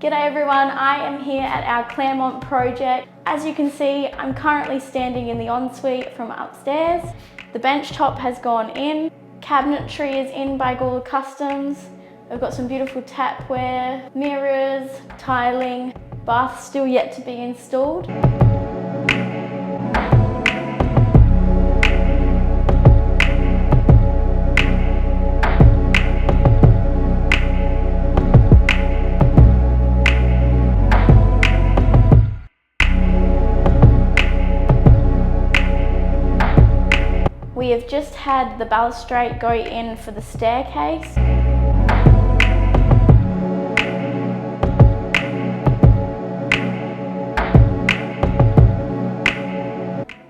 G'day everyone, I am here at our Claremont project. As you can see, I'm currently standing in the ensuite from upstairs. The bench top has gone in, cabinetry is in by Gawler Customs. We've got some beautiful tapware, mirrors, tiling, bath still yet to be installed. We have just had the balustrade go in for the staircase.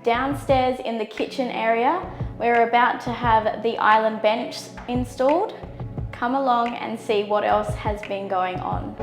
Downstairs in the kitchen area, we're about to have the island bench installed. Come along and see what else has been going on.